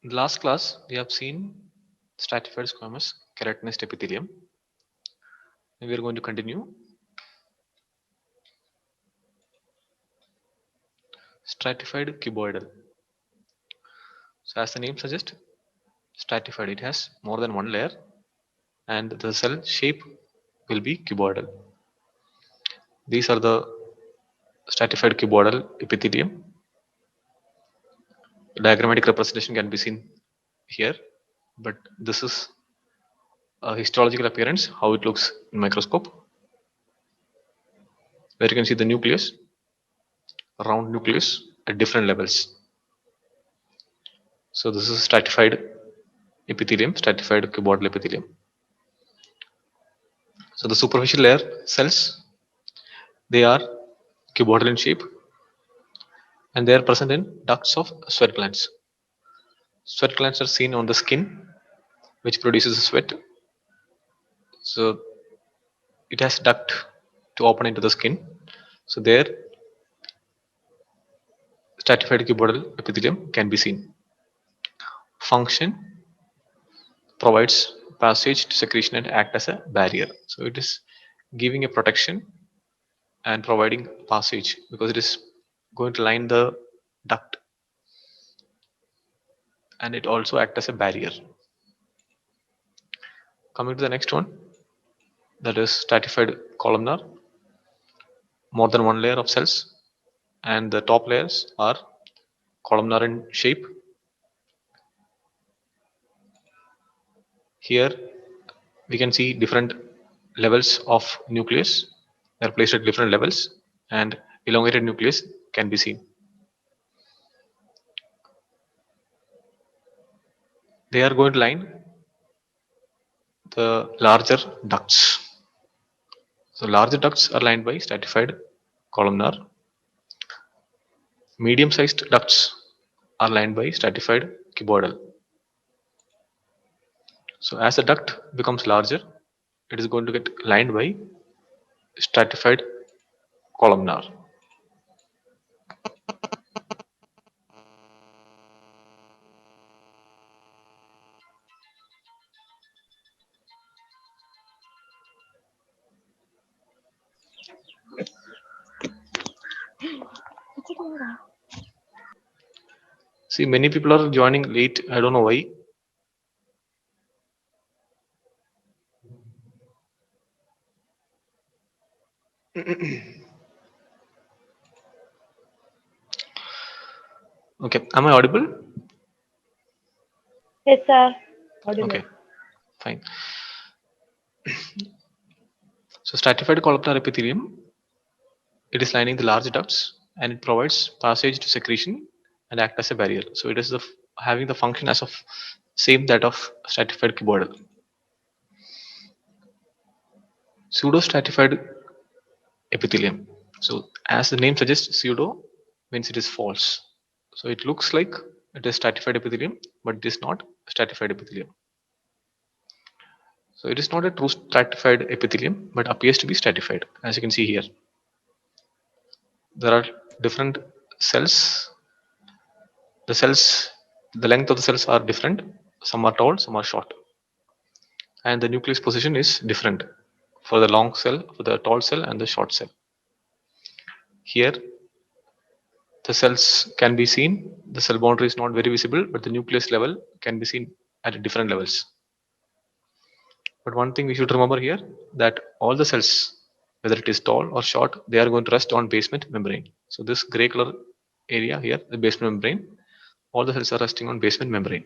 In the last class, we have seen stratified squamous keratinized epithelium. And we are going to continue. Stratified cuboidal. So, as the name suggests, stratified, it has more than one layer, and the cell shape will be cuboidal. These are the stratified cuboidal epithelium. Diagrammatic representation can be seen here, but this is a histological appearance, how it looks in microscope, where you can see the nucleus, round nucleus at different levels. So this is stratified epithelium, stratified cuboidal epithelium. So the superficial layer cells, they are cuboidal in shape, and they are present in ducts of sweat glands. Sweat glands are seen on the skin, which produces sweat. So it has duct to open into the skin. So there, stratified cuboidal epithelium can be seen. Function provides passage to secretion and act as a barrier. So it is giving a protection and providing passage because it is going to line the duct, and it also act as a barrier. Coming to the next one, that is stratified columnar. More than one layer of cells, and the top layers are columnar in shape. Here we can see different levels of nucleus. They are placed at different levels, and elongated nucleus can be seen. They are going to line the larger ducts. So larger ducts are lined by stratified columnar. Medium-sized ducts are lined by stratified cuboidal. So as the duct becomes larger, it is going to get lined by stratified columnar. See, many people are joining late. I don't know why. Okay, am I audible? Yes, sir. Audible. Okay, fine. So stratified columnar epithelium, it is lining the large ducts, and it provides passage to secretion and act as a barrier. So it is having the function as of same that of stratified cuboidal. Pseudostratified epithelium. So as the name suggests, pseudo means it is false. So it looks like it is stratified epithelium, but it is not stratified epithelium. So it is not a true stratified epithelium, but appears to be stratified, as you can see here. There are different cells. The cells, the length of the cells are different. Some are tall, some are short, and the nucleus position is different for the long cell, for the tall cell, and the short cell. Here, the cells can be seen. The cell boundary is not very visible, but the nucleus level can be seen at different levels. But one thing we should remember here, that all the cells, whether it is tall or short, they are going to rest on basement membrane. So this gray color area here, the basement membrane, all the cells are resting on basement membrane.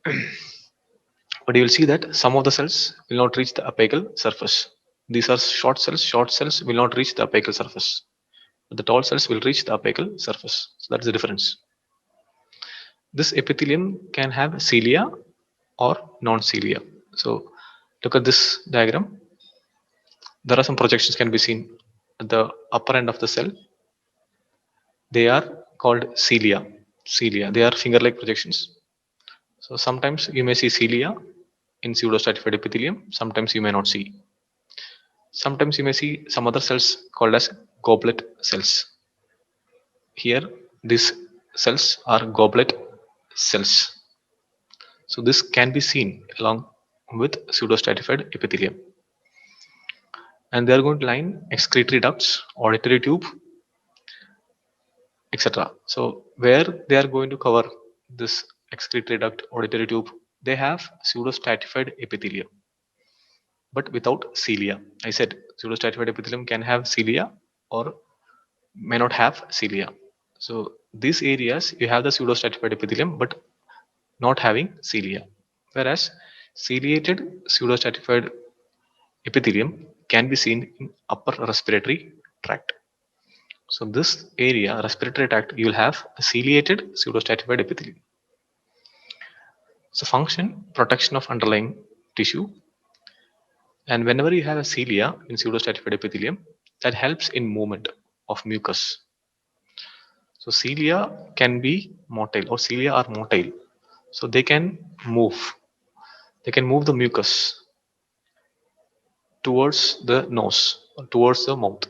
But you will see that some of the cells will not reach the apical surface. These are short cells. Short cells will not reach the apical surface. But the tall cells will reach the apical surface. So that's the difference. This epithelium can have cilia or non-cilia. So look at this diagram. There are some projections can be seen at the upper end of the cell. They are called cilia. Cilia. They are finger-like projections. So sometimes you may see cilia in pseudostratified epithelium. Sometimes you may not see. Sometimes you may see some other cells called as goblet cells. Here, this cells are goblet cells. So this can be seen along with pseudostratified epithelium. And they are going to line excretory ducts, auditory tube, etc. So where they are going to cover this excretory duct, auditory tube, they have pseudostratified epithelium, but without cilia. I said pseudostratified epithelium can have cilia or may not have cilia. So these areas you have the pseudostratified epithelium, but not having cilia. Whereas ciliated pseudostratified epithelium can be seen in upper respiratory tract. So this area, respiratory tract, you will have a ciliated pseudostratified epithelium. So function, protection of underlying tissue, and whenever you have a cilia in pseudostratified epithelium, that helps in movement of mucus. So cilia can be motile or cilia are motile. So they can move. They can move the mucus towards the nose or towards the mouth.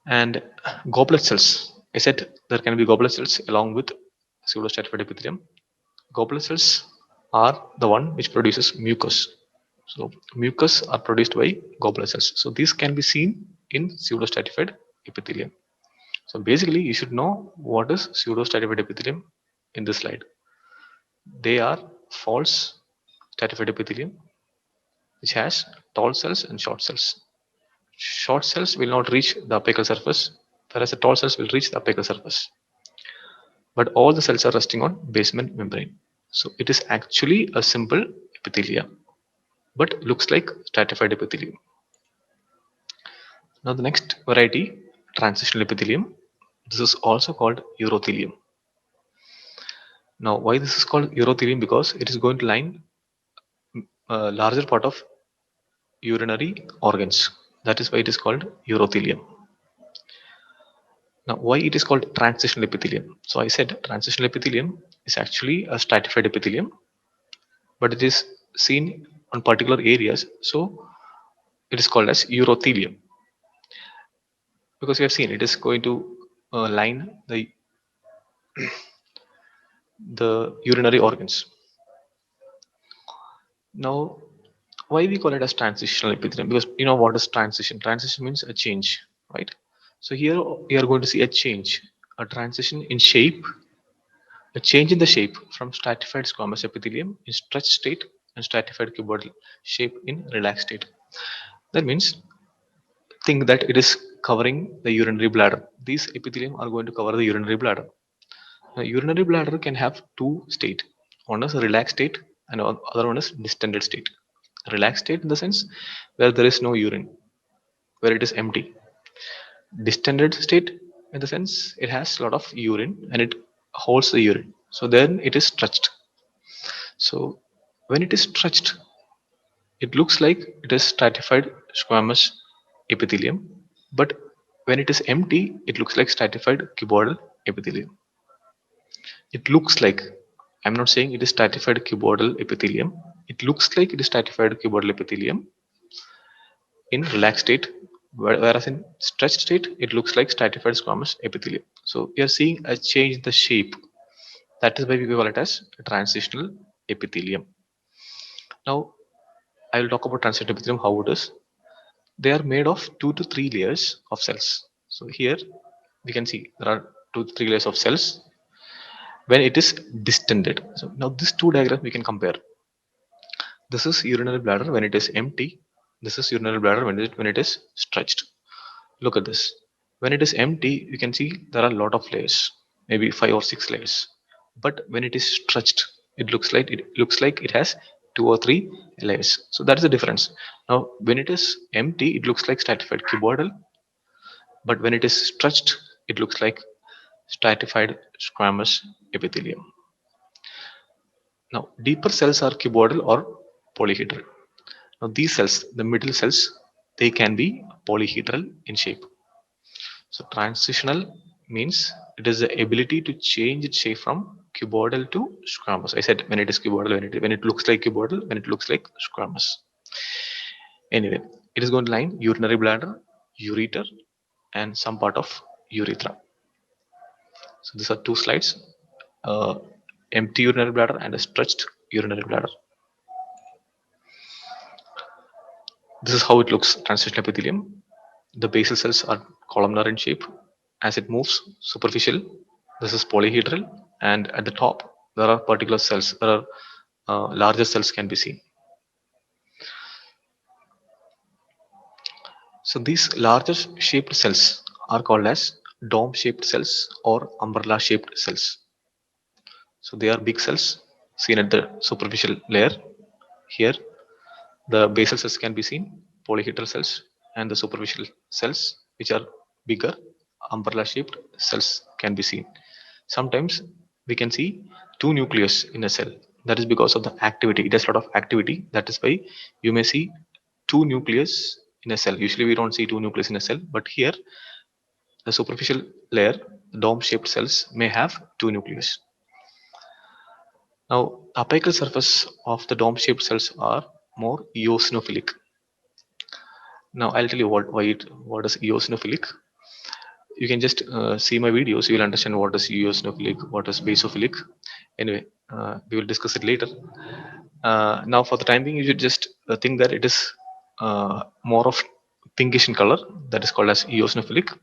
And goblet cells. I said there can be goblet cells along with pseudostratified epithelium. Goblet cells are the one which produces mucus. So mucus are produced by goblet cells. So these can be seen in pseudostratified epithelium. So basically, you should know what is pseudostratified epithelium in this slide. They are false stratified epithelium which has tall cells and short cells. Short cells will not reach the apical surface, whereas the tall cells will reach the apical surface. But all the cells are resting on basement membrane. So it is actually a simple epithelium, but looks like stratified epithelium. Now the next variety, transitional epithelium. This is also called urothelium. Now why this is called urothelium? Because it is going to line a larger part of urinary organs. That is why it is called urothelium. Now, why it is called transitional epithelium? So I said transitional epithelium is actually a stratified epithelium, but it is seen on particular areas. So it is called as urothelium because we have seen it is going to line the urinary organs. Now, why we call it as transitional epithelium? Because you know what is transition? Transition means a change, right? So here we are going to see a change, a transition in shape, a change in the shape from stratified squamous epithelium in stretched state and stratified cuboidal shape in relaxed state. That means think that it is covering the urinary bladder. These epithelium are going to cover the urinary bladder. Now, urinary bladder can have two state. One is a relaxed state and other one is distended state. Relaxed state in the sense where there is no urine, where it is empty. Distended state in the sense it has a lot of urine and it holds the urine. So then it is stretched. So when it is stretched, it looks like it is stratified squamous epithelium, but when it is empty, it looks like stratified cuboidal epithelium. It looks like, I'm not saying it is stratified cuboidal epithelium. It looks like it is stratified cuboidal epithelium in relaxed state, whereas in stretched state, it looks like stratified squamous epithelium. So we are seeing a change in the shape. That is why we call it as transitional epithelium. Now, I will talk about transitional epithelium, how it is. They are made of 2 to 3 layers of cells. So here we can see there are 2 to 3 layers of cells when it is distended. So now these two diagrams we can compare. This is urinary bladder when it is empty. This is urinary bladder when it is stretched. Look at this. When it is empty, you can see there are a lot of layers, maybe 5 or 6 layers. But when it is stretched, it looks like it has 2 or 3 layers. So that is the difference. Now, when it is empty, it looks like stratified cuboidal, but when it is stretched, it looks like stratified squamous epithelium. Now, deeper cells are cuboidal or polyhedral. Now, these cells, the middle cells, they can be polyhedral in shape. So, transitional means it is the ability to change its shape from cuboidal to squamous. I said when it is cuboidal, when it looks like cuboidal, when it looks like squamous. Anyway, it is going to line urinary bladder, ureter, and some part of urethra. So these are two slides: empty urinary bladder and a stretched urinary bladder. This is how it looks. Transitional epithelium. The basal cells are columnar in shape. As it moves, superficial. This is polyhedral, and at the top there are particular cells. There are larger cells can be seen. So these larger shaped cells are called as dome shaped cells or umbrella shaped cells. So they are big cells seen at the superficial layer. Here the basal cells can be seen, polyhedral cells, and the superficial cells, which are bigger umbrella shaped cells, can be seen. Sometimes we can see two nucleus in a cell. That is because of the activity. It has a lot of activity. That is why you may see two nucleus in a cell. Usually we don't see two nucleus in a cell, but here the superficial layer, dome shaped cells, may have two nucleus. Now, apical surface of the dome shaped cells are more eosinophilic. Now I'll tell you what is eosinophilic. You can just see my videos. You will understand what is eosinophilic, what is basophilic. Anyway, we will discuss it later. Now, for the time being, you should just think that it is more of pinkish in color. That is called as eosinophilic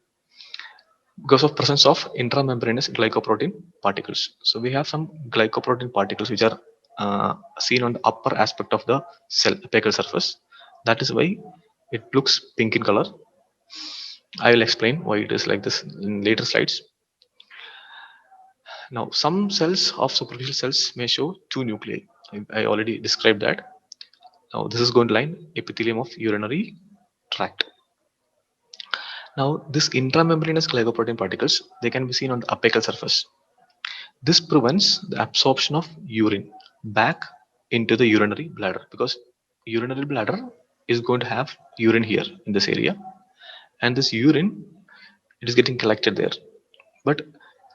because of presence of intramembranous glycoprotein particles. So we have some glycoprotein particles which are seen on the upper aspect of the cell apical surface. That is why it looks pink in color. I will explain why it is like this in later slides. Now, some cells of superficial cells may show two nuclei. I already described that. Now, this is going to line epithelium of urinary tract. Now, this intramembranous glycoprotein particles, they can be seen on the apical surface. This prevents the absorption of urine back into the urinary bladder, because urinary bladder is going to have urine here in this area, and this urine, it is getting collected there. But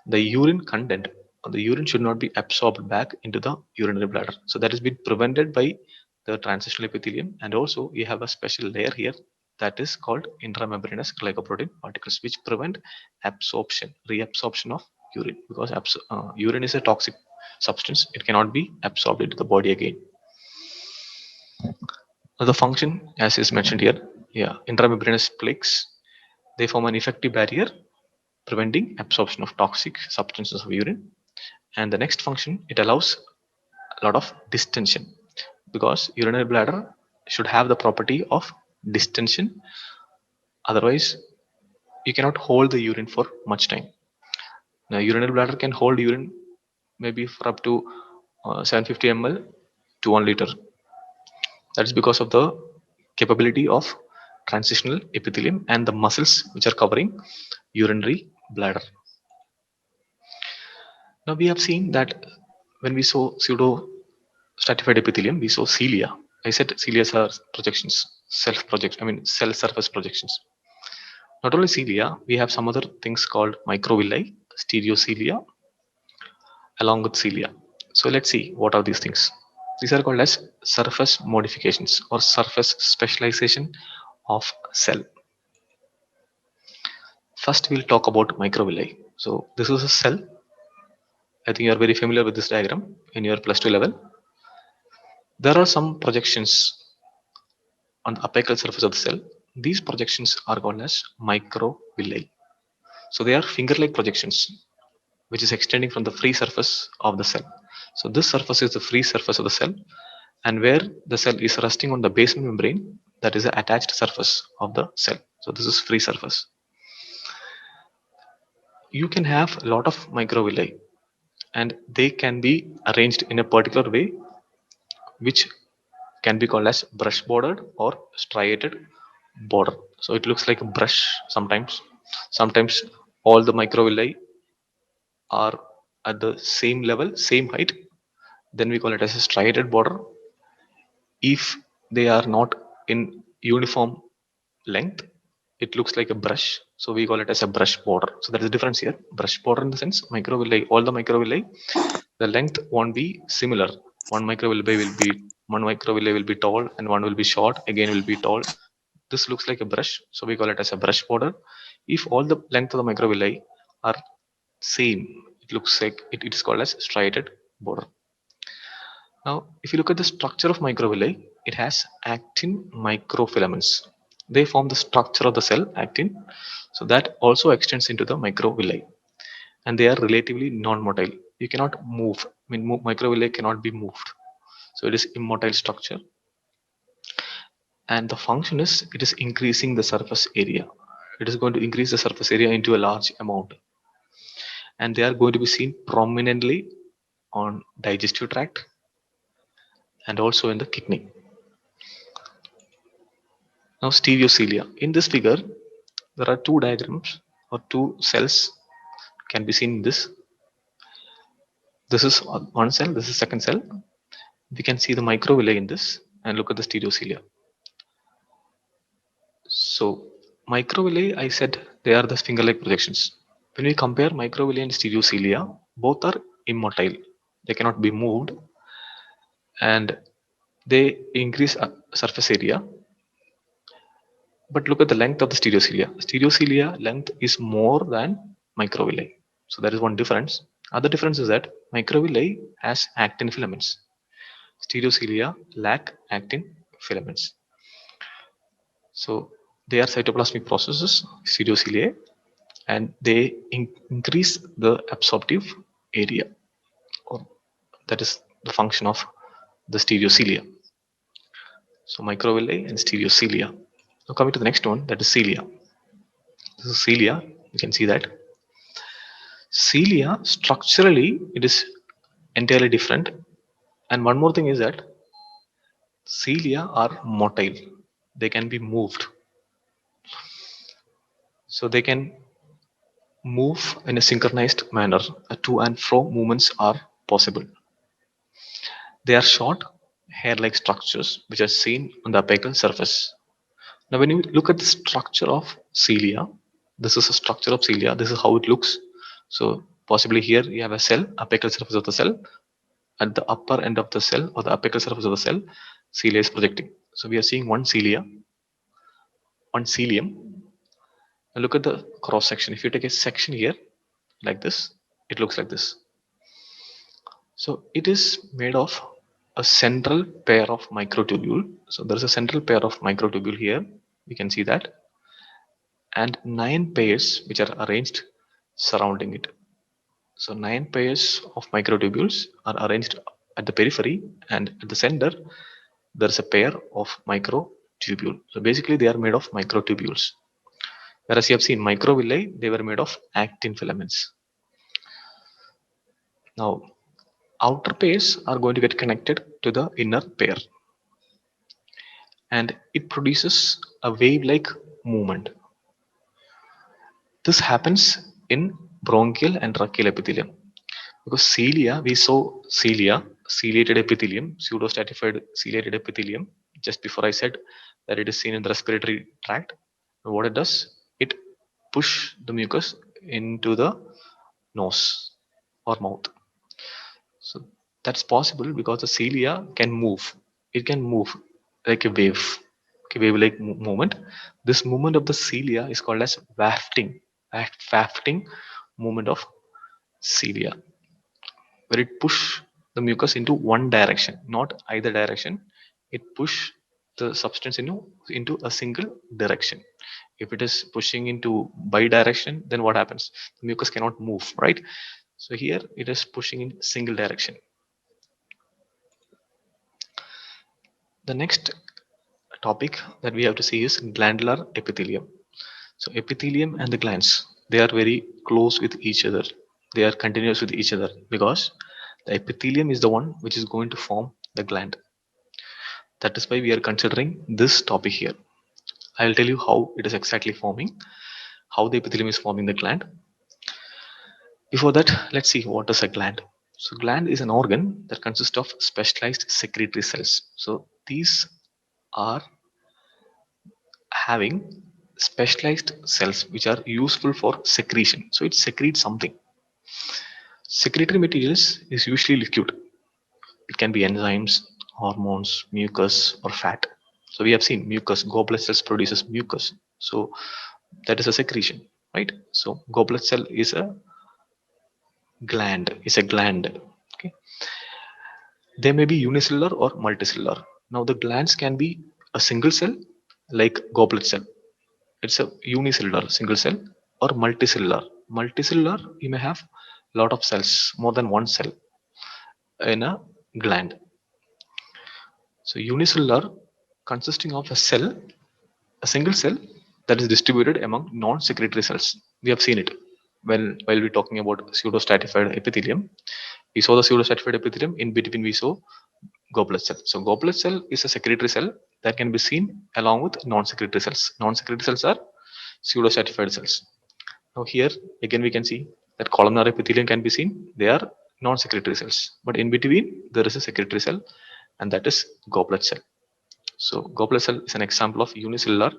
the urine content or the urine should not be absorbed back into the urinary bladder. So that is being prevented by the transitional epithelium, and also we have a special layer here that is called intramembranous glycoprotein particles, which prevent absorption, reabsorption of urine, because urine is a toxic substance. It cannot be absorbed into the body again. Now, the function, as is mentioned here, yeah, intramembranous plaques, they form an effective barrier preventing absorption of toxic substances of urine. And the next function, it allows a lot of distension, because urinary bladder should have the property of distension. Otherwise, you cannot hold the urine for much time. Now, urinary bladder can hold urine maybe for up to 750 ml to 1 liter. That is because of the capability of transitional epithelium and the muscles which are covering urinary bladder. Now we have seen that when we saw pseudo stratified epithelium, we saw cilia. I said cilia are projections, self project. I mean cell surface projections. Not only cilia, we have some other things called microvilli, stereocilia, along with cilia. So let's see what are these things. These are called as surface modifications or surface specialization of cell. First, we'll talk about microvilli. So this is a cell. I think you are very familiar with this diagram in your plus 2 level. There are some projections on the apical surface of the cell. These projections are called as microvilli. So they are finger-like projections which is extending from the free surface of the cell. So this surface is the free surface of the cell, and where the cell is resting on the basement membrane, that is the attached surface of the cell. So this is free surface. You can have a lot of microvilli, and they can be arranged in a particular way, which can be called as brush bordered or striated border. So it looks like a brush sometimes. Sometimes all the microvilli are at the same level, same height. Then we call it as a striated border. If they are not in uniform length, it looks like a brush. So we call it as a brush border. So there is a difference here. Brush border in the sense microvilli, all the microvilli, the length won't be similar. One microvilli will be tall and one will be short, again will be tall. This looks like a brush, so we call it as a brush border. If all the length of the microvilli are Same, it looks like it is called as striated border. Now, if you look at the structure of microvilli, it has actin microfilaments. They form the structure of the cell, actin, so that also extends into the microvilli, and they are relatively non-motile. You cannot move. I mean, microvilli cannot be moved, so it is immotile structure. And the function is it is increasing the surface area. It is going to increase the surface area into a large amount, and they are going to be seen prominently on digestive tract and also in the kidney. Now, stereocilia. In this figure, there are two diagrams or two cells can be seen in this. This is one cell, this is second cell. We can see the microvilli in this and look at the stereocilia. So, microvilli, I said they are the finger-like projections. When we compare microvilli and stereocilia, both are immotile. They cannot be moved and they increase surface area. But look at the length of the stereocilia. Stereocilia length is more than microvilli. So that is one difference. Other difference is that microvilli has actin filaments. Stereocilia lack actin filaments. So they are cytoplasmic processes, stereocilia, and they increase the absorptive area, or that is the function of the stereocilia. So microvilli and stereocilia. Now coming to the next one, that is cilia. This is cilia. You can see that cilia structurally it is entirely different. And one more thing is that cilia are motile. They can be moved. So they can move in a synchronized manner. To and fro movements are possible. They are short, hair-like structures which are seen on the apical surface. Now, when you look at the structure of cilia, this is a structure of cilia. This is how it looks. So possibly here you have a cell, apical surface of the cell. At the upper end of the cell or the apical surface of the cell, cilia is projecting. So we are seeing one cilia, one cilium. Now look at the cross section. If you take a section here like this, it looks like this. So it is made of a central pair of microtubule. So there is a central pair of microtubule here. You can see that, and 9 pairs which are arranged surrounding it. So 9 pairs of microtubules are arranged at the periphery, and at the center there is a pair of microtubule. So basically they are made of microtubules. Whereas you have seen microvilli, they were made of actin filaments. Now outer pairs are going to get connected to the inner pair, and it produces a wave-like movement. This happens in bronchial and tracheal epithelium. Because cilia, we saw cilia, ciliated epithelium, pseudostratified ciliated epithelium. Just before I said that it is seen in the respiratory tract. What it does, it push the mucus into the nose or mouth. So that's possible because the cilia can move. It can move like a wave, like a wave-like movement. This movement of the cilia is called as wafting, wafting movement of cilia, where it push the mucus into one direction, not either direction. It push the substance into a single direction. If it is pushing into bi-direction, then what happens? The mucus cannot move, right? So here it is pushing in single direction. The next topic that we have to see is glandular epithelium. So epithelium and the glands, they are very close with each other. They are continuous with each other because the epithelium is the one which is going to form the gland. That is why we are considering this topic here. I will tell you how it is exactly forming, how the epithelium is forming the gland. Before that, let's see what is a gland. So gland is an organ that consists of specialized secretory cells. So these are having specialized cells which are useful for secretion. So it secretes something. Secretory materials is usually liquid. It can be enzymes, hormones, mucus, or fat. So we have seen mucus, goblet cells produces mucus. So that is a secretion, right? So goblet cell is a gland is a gland. Okay, they may be unicellular or multicellular. Now the glands can be a single cell like goblet cell, it's a unicellular single cell, or multicellular. Multicellular, you may have lot of cells, more than one cell in a gland. So unicellular consisting of a cell, a single cell that is distributed among non-secretory cells. We have seen it while we talking about pseudostratified epithelium. We saw the pseudostratified epithelium. In between we saw goblet cell. So goblet cell is a secretory cell that can be seen along with non-secretory cells. Non-secretory cells are pseudostratified cells. Now here again we can see that columnar epithelium can be seen. They are non-secretory cells, but in between there is a secretory cell, and that is goblet cell. So goblet cell is an example of unicellular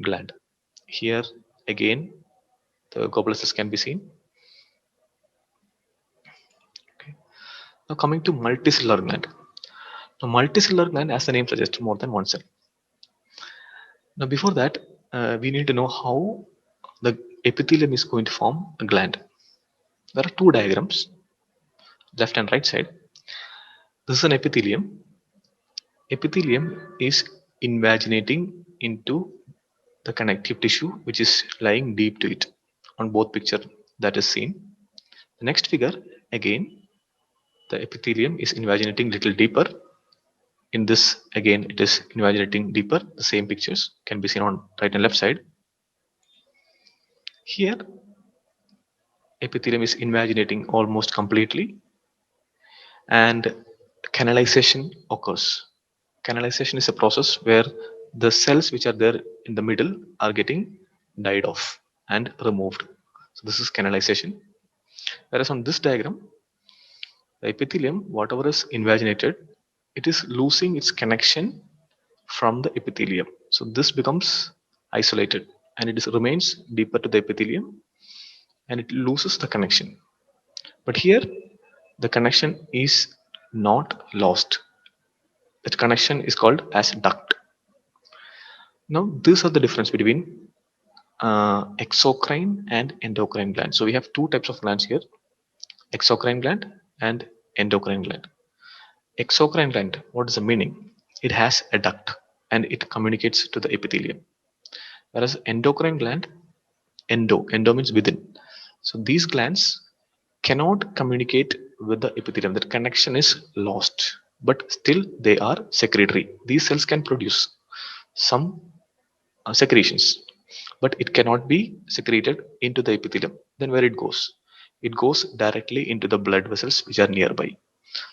gland. Here again the goblet cells can be seen. Okay. Now coming to multicellular gland. Now multicellular gland, as the name suggests, more than one cell. Now before that, we need to know how the epithelium is going to form a gland. There are two diagrams, left and right side. This is an epithelium. Epithelium is invaginating into the connective tissue which is lying deep to it. On both picture that is seen. The next figure again, the epithelium is invaginating little deeper. In this again it is invaginating deeper. The same pictures can be seen on right and left side. Here epithelium is invaginating almost completely, and canalization occurs. Canalization is a process where the cells which are there in the middle are getting died off and removed. So this is canalization. Whereas on this diagram, the epithelium, whatever is invaginated, it is losing its connection from the epithelium. So this becomes isolated and it remains deeper to the epithelium and it loses the connection. But here the connection is not lost. That connection is called as duct. Now these are the difference between exocrine and endocrine gland. So we have two types of glands here: exocrine gland and endocrine gland. Exocrine gland, what is the meaning? It has a duct and it communicates to the epithelium. Whereas endocrine gland, endo means within. So these glands cannot communicate with the epithelium. That connection is lost, but still they are secretory. These cells can produce some secretions, but it cannot be secreted into the epithelium. Then where it goes? It goes directly into the blood vessels which are nearby.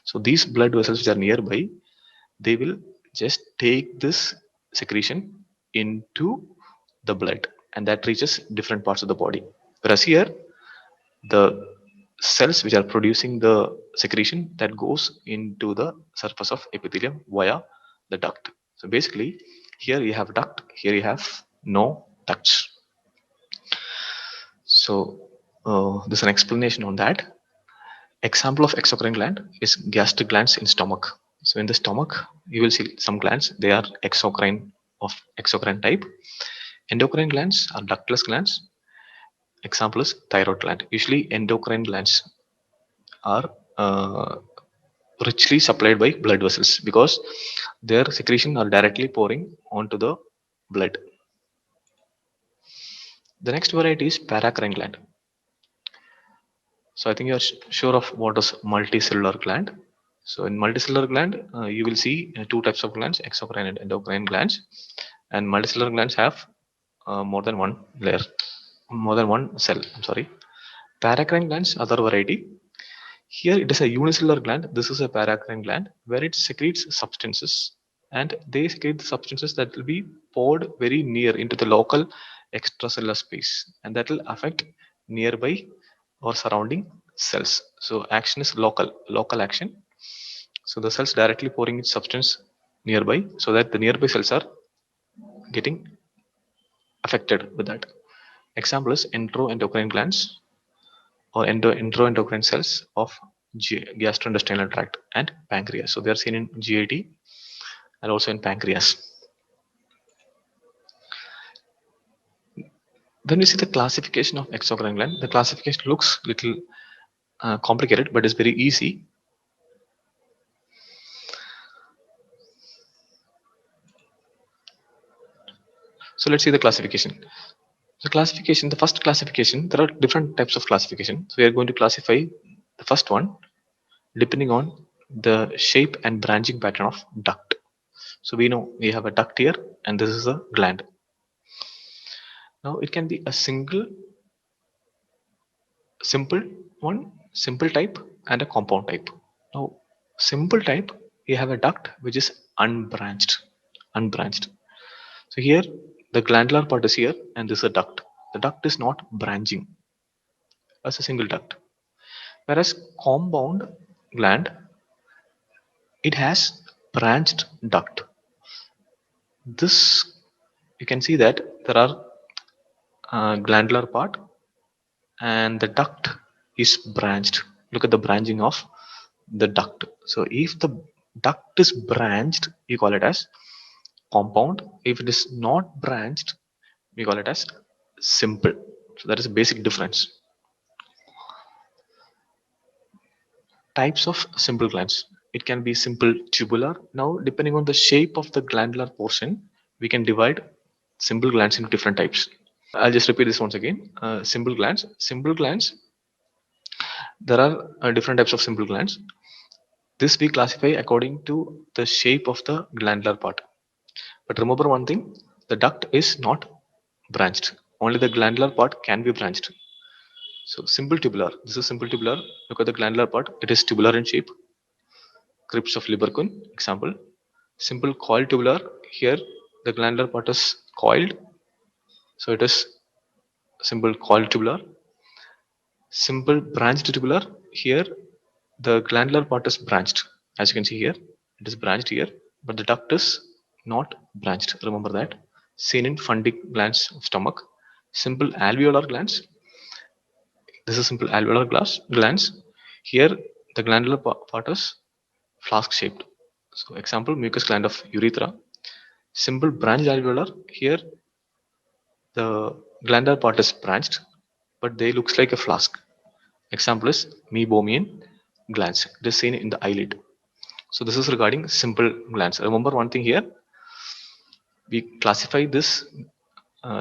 So these blood vessels which are nearby, they will just take this secretion into the blood, and that reaches different parts of the body. Whereas here the cells which are producing the secretion, that goes into the surface of epithelium via the duct. So basically here you have duct, here you have no ducts. So there's an explanation on that. Example of exocrine gland is gastric glands in stomach. So in the stomach you will see some glands, they are exocrine, of exocrine type. Endocrine glands are ductless glands. Example is thyroid gland. Usually endocrine glands are richly supplied by blood vessels because their secretion are directly pouring onto the blood. The next variety is paracrine gland. So I think you are sure of what is multicellular gland. So in multicellular gland, you will see two types of glands: exocrine and endocrine glands. And multicellular glands have more than one layer, more than one cell. I'm sorry. Paracrine glands, other variety. Here it is a unicellular gland. This is a paracrine gland where it secretes substances, and they secrete the substances that will be poured very near into the local extracellular space, and that will affect nearby or surrounding cells. So action is local action. So the cells directly pouring its substance nearby, so that the nearby cells are getting affected with that. Example is enteroendocrine glands or enteroendocrine cells of gastrointestinal tract and pancreas. So they are seen in GIT and also in pancreas. When we see the classification of exocrine gland, the classification looks little complicated, but it's very easy. So let's see the classification. The first classification, there are different types of classification. So we are going to classify the first one depending on the shape and branching pattern of duct. So we know we have a duct here and this is a gland. Now it can be a simple simple type and a compound type. Now simple type, we have a duct which is unbranched. So here the glandular part is here and this is a duct. The duct is not branching as a single duct. Whereas compound gland, it has branched duct. This, you can see that there are glandular part and the duct is branched. Look at the branching of the duct. So if the duct is branched, we call it as compound. If it is not branched, we call it as simple. So that is a basic difference. Types of simple glands, it can be simple tubular. Now depending on the shape of the glandular portion, we can divide simple glands into different types. I'll just repeat this once again. Simple glands, there are different types of simple glands. This we classify according to the shape of the glandular part. But remember one thing, the duct is not branched, only the glandular part can be branched. So simple tubular, this is simple tubular. Look at the glandular part, it is tubular in shape. Crypts of Libercun example. Simple coiled tubular, here the glandular part is coiled, so it is simple coiled tubular. Simple branched tubular, here the glandular part is branched. As you can see here, it is branched here, but the duct is not branched. Remember that. Seen in fundic glands of stomach. Simple alveolar glands, this is simple alveolar glands. Here the glandular part is flask shaped. So example, mucus gland of urethra. Simple branched alveolar, here the glandular part is branched, but they looks like a flask. Example is meibomian glands. It is seen in the eyelid. So this is regarding simple glands. Remember one thing here, we classify this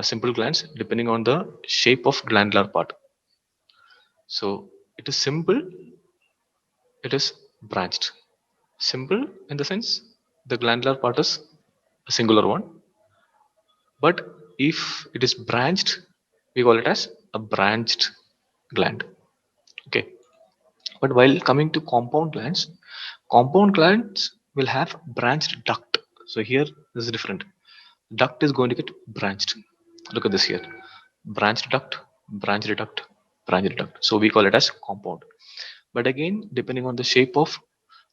simple glands depending on the shape of glandular part. So it is simple, it is branched. Simple in the sense the glandular part is a singular one, but if it is branched, we call it as a branched gland. Okay. But while coming to compound glands will have branched duct. So here this is different. Duct is going to get branched. Look at this here. Branched duct, branched duct, branched duct. So we call it as compound. But again, depending on the shape of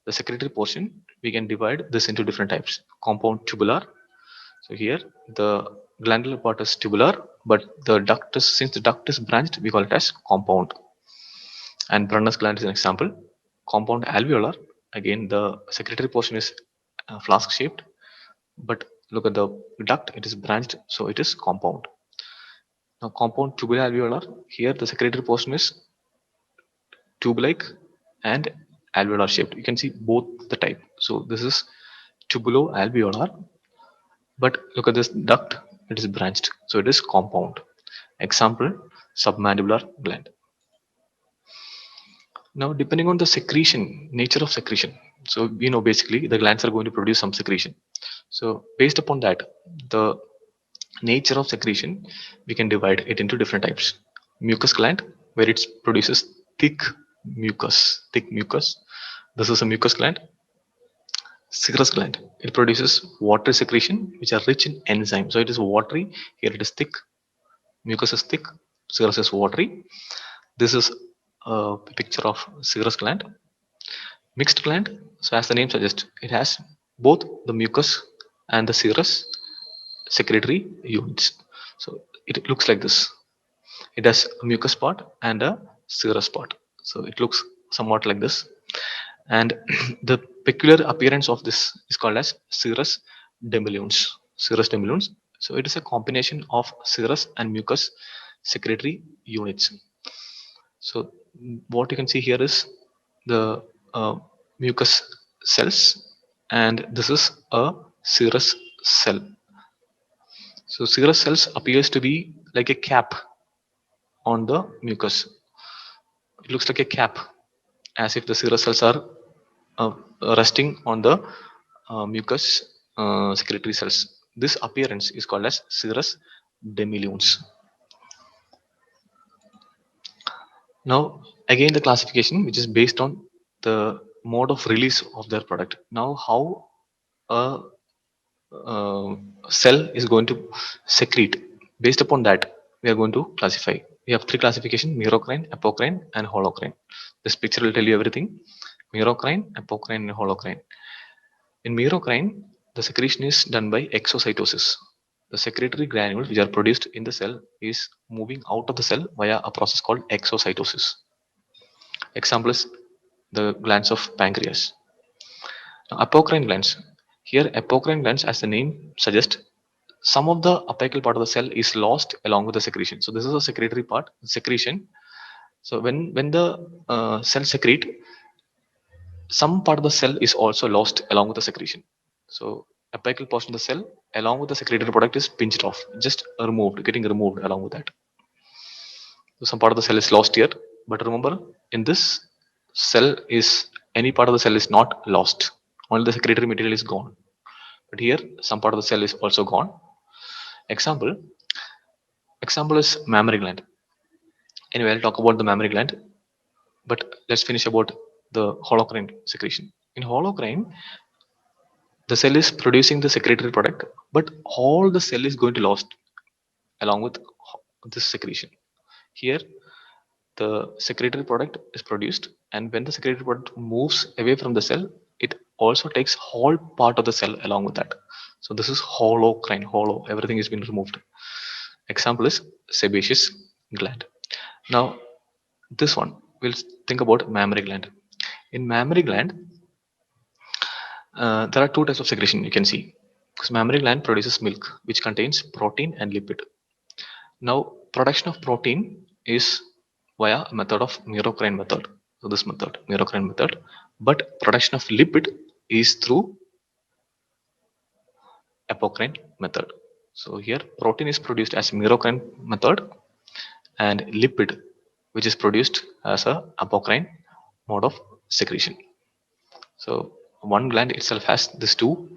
the secretory portion, we can divide this into different types. Compound tubular. So here the glandular part is tubular, but the duct is, since the duct is branched, we call it as compound. And Brunner's gland is an example. Compound alveolar, again the secretory portion is flask shaped, but look at the duct, it is branched, so it is compound. Now compound tubular alveolar, here the secretory portion is tube-like and alveolar shaped. You can see both the type. So this is tubulo-alveolar, but look at this duct, it is branched, so it is compound. Example, submandibular gland. Now, depending on the secretion, nature of secretion, so you know basically the glands are going to produce some secretion. So based upon that, the nature of secretion, we can divide it into different types. Mucus gland, where it produces thick thick mucus. This is a mucus gland. Serous gland, it produces water secretion which are rich in enzyme. So it is watery. Here it is thick. Mucus is thick. Serous is watery. This is a picture of serous gland. Mixed gland, so as the name suggests, it has both the mucus and the serous secretory units. So it looks like this. It has a mucus part and a serous part. So it looks somewhat like this. And the peculiar appearance of this is called as serous demileunes. Serous demileunes. So it is a combination of serous and mucus secretory units. So what you can see here is the mucus cells, and this is a serous cell. So serous cells appears to be like a cap on the mucus. It looks like a cap, as if the serous cells are uh, resting on the mucus secretory cells. This appearance is called as serous demilunes. Now, again, the classification which is based on the mode of release of their product. Now, how a cell is going to secrete, based upon that we are going to classify. We have three classification: merocrine, apocrine, and holocrine. This picture will tell you everything: merocrine, apocrine, and holocrine. In merocrine, the secretion is done by exocytosis. The secretory granules which are produced in the cell is moving out of the cell via a process called exocytosis. Example is the glands of pancreas. Now, apocrine glands. Here, apocrine glands, as the name suggests, some of the apical part of the cell is lost along with the secretion. So this is a secretory part, secretion. So when the cell secrete, some part of the cell is also lost along with the secretion. So apical portion of the cell along with the secretory product is pinched off, just removed, getting removed along with that. So some part of the cell is lost here, but remember, in this cell is any part of the cell is not lost. Only the secretory material is gone. But here, some part of the cell is also gone. Example, example is mammary gland. Anyway, I'll talk about the mammary gland, but let's finish about the holocrine secretion. In holocrine, the cell is producing the secretory product, but all the cell is going to lost along with this secretion. Here, the secretory product is produced, and when the secretory product moves away from the cell, it also takes whole part of the cell along with that. So this is holocrine. Hollow, everything is being removed. Example is sebaceous gland. Now, this one, we'll think about mammary gland. In mammary gland, there are two types of secretion you can see, because mammary gland produces milk which contains protein and lipid. Now, production of protein is via a method of merocrine method. So this method, merocrine method, but production of lipid is through apocrine method. So here protein is produced as merocrine method, and lipid which is produced as a apocrine mode of secretion. So one gland itself has these two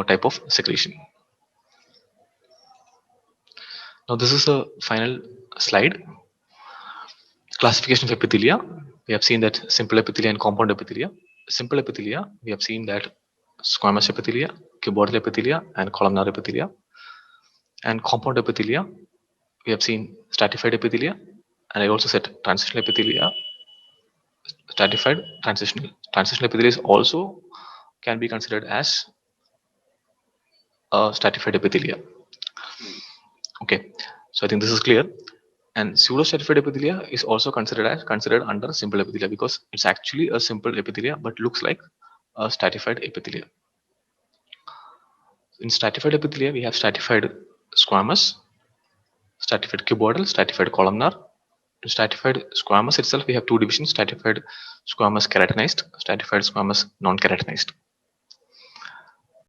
type of secretion. Now this is a final slide. Classification of epithelia. We have seen that simple epithelia and compound epithelia. Simple epithelia, we have seen that squamous epithelia, cuboidal epithelia, and columnar epithelia. And compound epithelia, we have seen stratified epithelia, and I also said transitional epithelia, stratified, transitional. Transitional epithelia is also can be considered as a stratified epithelia. Okay, so I think this is clear. And pseudostratified epithelia is also considered under simple epithelia, because it's actually a simple epithelia but looks like a stratified epithelia. In stratified epithelia, we have stratified squamous, stratified cuboidal, stratified columnar. In stratified squamous itself, we have two divisions: stratified squamous keratinized, stratified squamous non-keratinized.